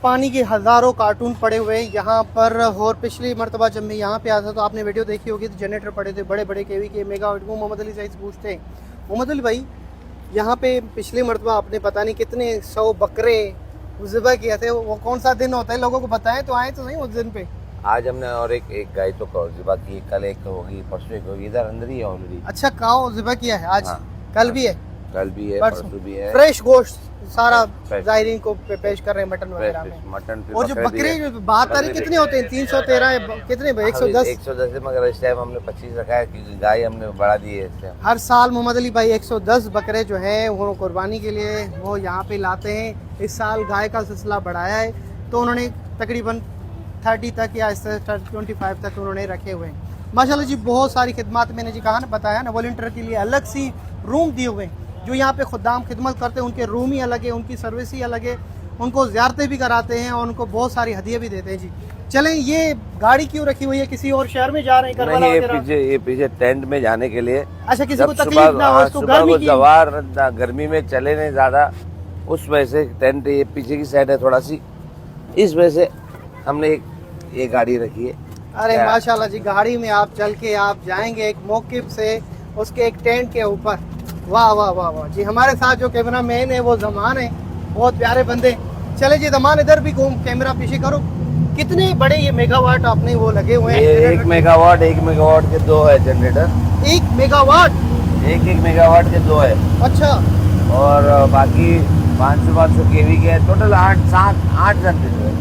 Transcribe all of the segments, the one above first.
पानी के हज़ारों कार्टून पड़े हुए हैं यहाँ पर। और पिछली मरतबा जब मैं यहाँ पे आया था तो आपने वीडियो देखी होगी, तो जनरेटर पड़े थे बड़े बड़े केवी के मेगावाट। वो मोहम्मद अली से पूछते हैं, मोहम्मद अली भाई यहाँ पे पिछली मरतबा आपने पता नहीं कितने 100 बकरे ज़िबा किए थे, वो कौन सा दिन होता है लोगों को बताएं तो आए तो नहीं उस दिन पे। आज हमने और एक गाय तो ज़िबा की, कल एक होगी, परसों एक होगी, इधर अंदर ही है ऑलरेडी। अच्छा, काऊ ज़िबा किया है आज? हाँ, कल भी है, कल भी है, परसों भी है। फ्रेश गोश्त सारा ज़ायरीन को पेश कर रहे हैं मटन वगैरह में। मटन और जो बकरे जो बात आ रही कितने होते हैं? 313 कितने? 110 110 मगर इस टाइम हमने 25 रखा है क्योंकि गाय हमने बढ़ा दी है इस टाइम। हर साल मोहम्मद अली भाई 110 बकरे जो हैं वो कुर्बानी के लिए वो यहाँ पे लाते हैं। इस साल गाय का सिलसिला बढ़ाया है तो उन्होंने तकरीबन 30 तक या 25 तक उन्होंने रखे हुए हैं माशाल्लाह जी। बहुत सारी खिदमत मैंने जी कहा ना, बताया ना, वॉलंटियर के लिए अलग सी रूम दिए हुए हैं। जो यहाँ पे खुदाम खिदमत करते हैं उनके रूम ही अलग है, उनकी सर्विस ही अलग है, उनको ज़ियारतें भी कराते हैं और उनको बहुत सारी हदिया भी देते हैं जी। चलें, ये गाड़ी क्यों रखी हुई है? किसी और शहर में जा रहे हैं करबला वगैरह? ये पीछे टेंट में जाने के लिए। अच्छा, किसी को तकलीफ ना हो, इसको गर्मी की सवार गर्मी में चले नहीं ज़्यादा, उस वजह से टेंट ये पीछे की साइड है थोड़ा सी, इस वजह से हमने ये गाड़ी रखी है। अरे माशाल्लाह जी, गाड़ी में आप चल के आप जाएंगे एक मौकिफ से उसके एक टेंट के ऊपर। वाह वाह वाह वाह जी। हमारे साथ जो कैमरा मैन है वो जमान है, बहुत प्यारे बंदे। चले जी जमान, इधर भी घूम, कैमरा पीछे करो। कितने बड़े ये मेगावाट आपने वो लगे हुए हैं? 1 मेगावाट के 2 है जनरेटर। 1 मेगावाट? 1 मेगावाट के 2 है। अच्छा। और बाकी 500 केवी के टोटल 8 जनरेटर है।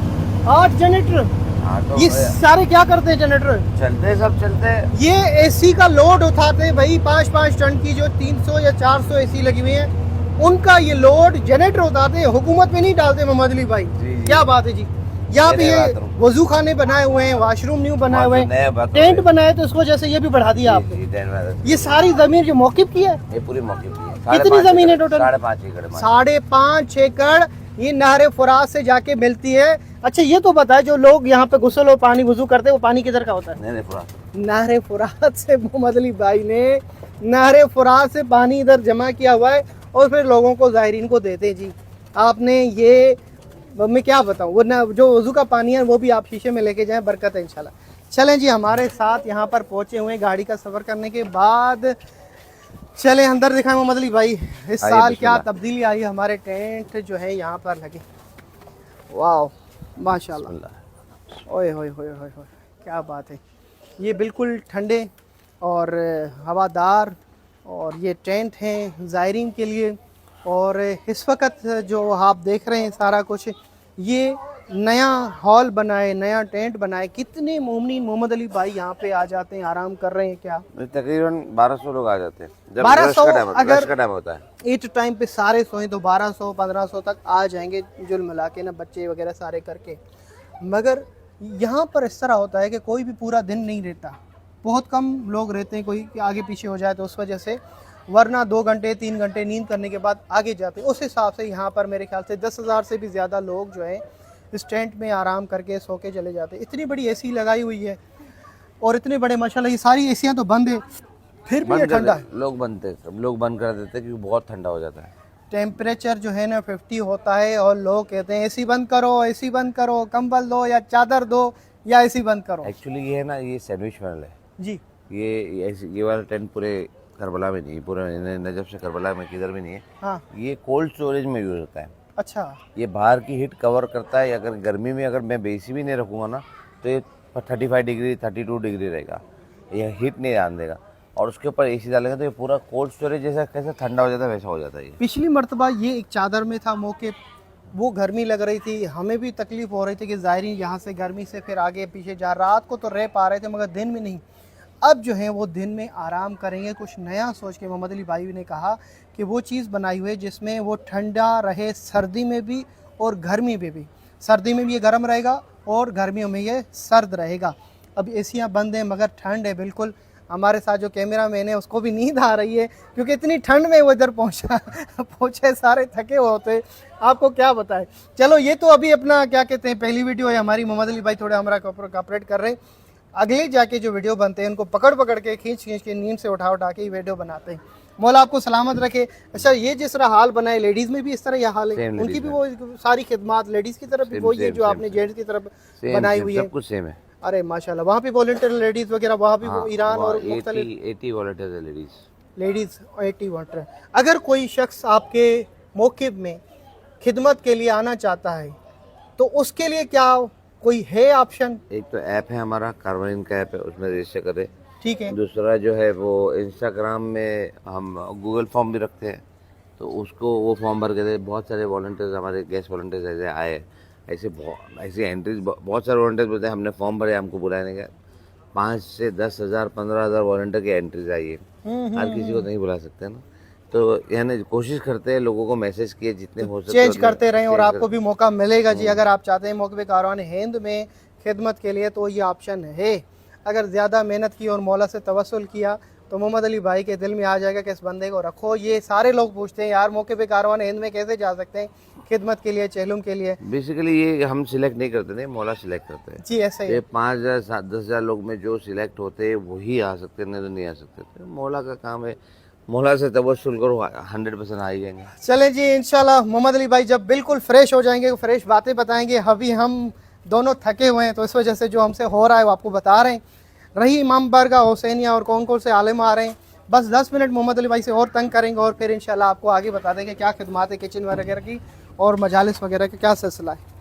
8 जनरेटर? तो ये सारे क्या करते हैं जनरेटर? चलते सब चलते। ये एसी का लोड उठाते हैं भाई, 5-5 टन की जो 300 या 400 एसी लगी हुई है, उनका ये लोड जनरेटर उठाते हैं, हुकूमत में नहीं डालते मोहम्मद अली भाई। क्या बात है जी। यहाँ पे ये वजू खाने बनाए हुए हैं, वॉशरूम न्यू बनाए हुए हैं, टेंट बनाए, तो इसको जैसे ये भी बढ़ा दिया आपने। ये सारी जमीन जो मौकिफ की है, ये पूरी मौकिफ की है। कितनी जमीन है टोटल? 5.5 एकड़। 5.5 एकड़ ये नहर फुरात से जाके मिलती है। अच्छा, ये तो बताए जो लोग यहाँ पे गुस्ल और पानी वजू करते हैं वो पानी किधर का होता है? नहर फुरात से मोहम्मद अली भाई ने नहर फुरात से पानी इधर जमा किया हुआ है और फिर लोगों को ज़ायरीन को देते जी। आपने ये मैं क्या बताऊँ, वो ना जो वजू का पानी है वो भी आप शीशे में लेके जाएं, बरकत है इंशाल्लाह। चलें जी, हमारे साथ यहाँ पर पहुँचे हुए गाड़ी का सफ़र करने के बाद चले अंदर दिखाएं मोहम्मद अली भाई इस साल क्या तब्दीली आई है हमारे टेंट जो है यहाँ पर लगे। वाह माशाल्लाह, ओए होए होए होए होए, क्या बात है। ये बिल्कुल ठंडे और हवादार और ये टेंट हैं ज़ायरीन के लिए। और इस वक्त जो आप देख रहे हैं सारा कुछ, ये नया हॉल बनाए, नया टेंट बनाए। कितने मोमिन मोहम्मद अली भाई यहाँ पे आ जाते हैं, आराम कर रहे हैं क्या? तकरीबन 1200 लोग आ जाते हैं। 1200 अगर टाइम होता है, एट टाइम पे सारे सोए तो 1200-1500 तक आ जाएंगे जुल मिला के ना, बच्चे वगैरह सारे करके। मगर यहाँ पर इस तरह होता है कि कोई भी पूरा दिन नहीं रहता, बहुत कम लोग रहते हैं, कोई आगे पीछे हो जाए तो उस वजह से, वरना 2 घंटे 3 घंटे नींद करने के बाद आगे जाते हैं। उस हिसाब से यहाँ पर मेरे ख्याल से 10,000 से भी ज़्यादा लोग जो है इस टेंट में आराम करके सो के चले जाते हैं। इतनी बड़ी एसी लगाई हुई है और इतने बड़े माशाल्लाह, ये सारी एसियाँ तो बंद है फिर भी ठंडा है। लोग बंद कर देते हैं क्योंकि बहुत ठंडा हो जाता है। टेम्परेचर जो है ना 50 होता है और लोग कहते हैं एसी बंद करो, एसी बंद करो, कंबल दो या चादर दो या एसी बंद करो। एक्चुअली ये है ना, ये सैंडविच पैनल है जी। ये वाला टेंट पूरे करबला में नहीं, पूरे नजफ से करबला में किधर भी नहीं है। हाँ। ये कोल्ड स्टोरेज में यूज होता है। अच्छा। ये बाहर की हीट कवर करता है। अगर गर्मी में अगर मैं बेसी भी नहीं रखूँगा ना तो ये 35 डिग्री 32 डिग्री रहेगा, ये हीट नहीं आने देगा। और उसके ऊपर एसी डालेंगे तो ये पूरा कोल्ड स्टोरेज जैसा कैसे ठंडा हो जाता है वैसा हो जाता है। पिछली मरतबा ये एक चादर में था मौके, वो गर्मी लग रही थी, हमें भी तकलीफ हो रही थी कि ज़ायरीन यहाँ से गर्मी से फिर आगे पीछे जा, रात को तो रह पा रहे थे मगर दिन में नहीं। अब जो है वो दिन में आराम करेंगे, कुछ नया सोच के मोहम्मद अली भाई ने कहा कि वो चीज़ बनाई हुई है जिसमें वो ठंडा रहे सर्दी में भी और गर्मी में भी। सर्दी में भी ये गर्म रहेगा और गर्मियों में ये सर्द रहेगा। अब एसियाँ बंद हैं मगर ठंड है बिल्कुल। हमारे साथ जो कैमरा मैन है उसको भी नींद आ रही है क्योंकि इतनी ठंड में वो इधर पहुँचे सारे थके हुए होते, आपको क्या बताएं। चलो, ये तो अभी अपना क्या कहते हैं पहली वीडियो है हमारी। मोहम्मद अली भाई थोड़ा हमारा कॉपरेट कर रहे हैं, अगले जाके जो वीडियो बनते हैं उनको पकड़ के खींच के नींद से उठा के वीडियो बनाते हैं। मौला आपको सलामत रखे। अच्छा, ये जिस तरह हाल बना है, लेडीज में भी इस तरह यह हाल है? Same उनकी ladies भी वो सारी खिदमात लेडीज की तरफ भी Same, वही है same, जो same, आपने same. जेंट्स की तरफ सेम बनाई सेम हुई है? सब कुछ सेम है। अरे माशाल्लाह, वहाँ भी वॉलंटियर लेडीज वगैरह वहाँ भी हाँ, ईरान और 80 वॉलंटियर्स है लेडीज। Ladies 80 volunteer. अगर कोई शख्स आपके मौक़िफ़ में खिदमत के लिए आना चाहता है तो उसके लिए क्या कोई है ऑप्शन? एक तो ऐप है हमारा कार्बन का ऐप है, उसमें रजिस्टर करें। ठीक है। दूसरा जो है वो इंस्टाग्राम में हम गूगल फॉर्म भी रखते हैं, तो उसको वो फॉर्म भर के दे। बहुत सारे वॉलंटियर्स हमारे गेस्ट वॉलंटियर्स ऐसे आए, ऐसी एंट्रीज बहुत सारे वॉलंटियर्स बोलते हैं हमने फॉर्म भरे हमको बुलाने का। 5 से 10,000 15,000 वॉलंटियर की एंट्रीज आई है। हर किसी को नहीं बुला सकते ना, तो यानी कोशिश करते हैं लोगों को मैसेज किए जितने हो सके चेंज उतने करते रहें और change आपको करें। भी मौका मिलेगा जी। अगर आप चाहते हैं मौके कारवान हिंद में खिदमत के लिए तो ये ऑप्शन है। अगर ज़्यादा मेहनत की और मौला से तवस्सुल किया तो मोहम्मद अली भाई के दिल में आ जाएगा कि इस बंदे को रखो। ये सारे लोग पूछते हैं यार मौके पे कारवान हिंद में कैसे जा सकते हैं खिदमत के लिए, चेलुम के लिए? बेसिकली ये हम सिलेक्ट नहीं करते, नहीं मौला सिलेक्ट करते हैं। जी ऐसा ही ये है। 5,000 10,000 लोग में जो सिलेक्ट होते हैं वही आ सकते हैं, नहीं तो नहीं आ सकते। तो मौला का काम है, मौला से तवस्सुल करो 100% आ ही जाएंगे। चलें जी, इंशाल्लाह मोहम्मद अली भाई जब बिल्कुल फ्रेश हो जाएंगे, फ्रेश बातें बताएंगे। अभी हम दोनों थके हुए हैं तो इस वजह से जो हमसे हो रहा है वो आपको बता रहे हैं। रही इमाम बारगाह हुसैनिया और कौन कौन से आलिम आ रहे हैं, बस 10 मिनट मोहम्मद अली भाई से और तंग करेंगे और फिर इंशाल्लाह आपको आगे बता देंगे क्या खिदमात है किचन वगैरह की और मजालिस वगैरह का क्या सिलसिला है।